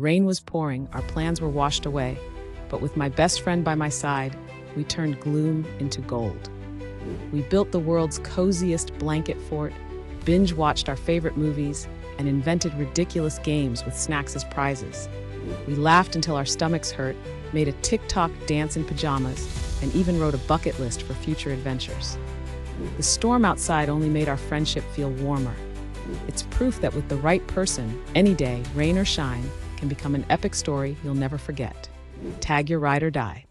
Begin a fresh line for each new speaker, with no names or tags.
Rain was pouring, our plans were washed away, but with my best friend by my side, we turned gloom into gold. We built the world's coziest blanket fort, binge-watched our favorite movies, and invented ridiculous games with snacks as prizes. We laughed until our stomachs hurt, made a TikTok dance in pajamas, and even wrote a bucket list for future adventures. The storm outside only made our friendship feel warmer. It's proof that with the right person, any day, rain or shine, can become an epic story you'll never forget. Tag your ride or die.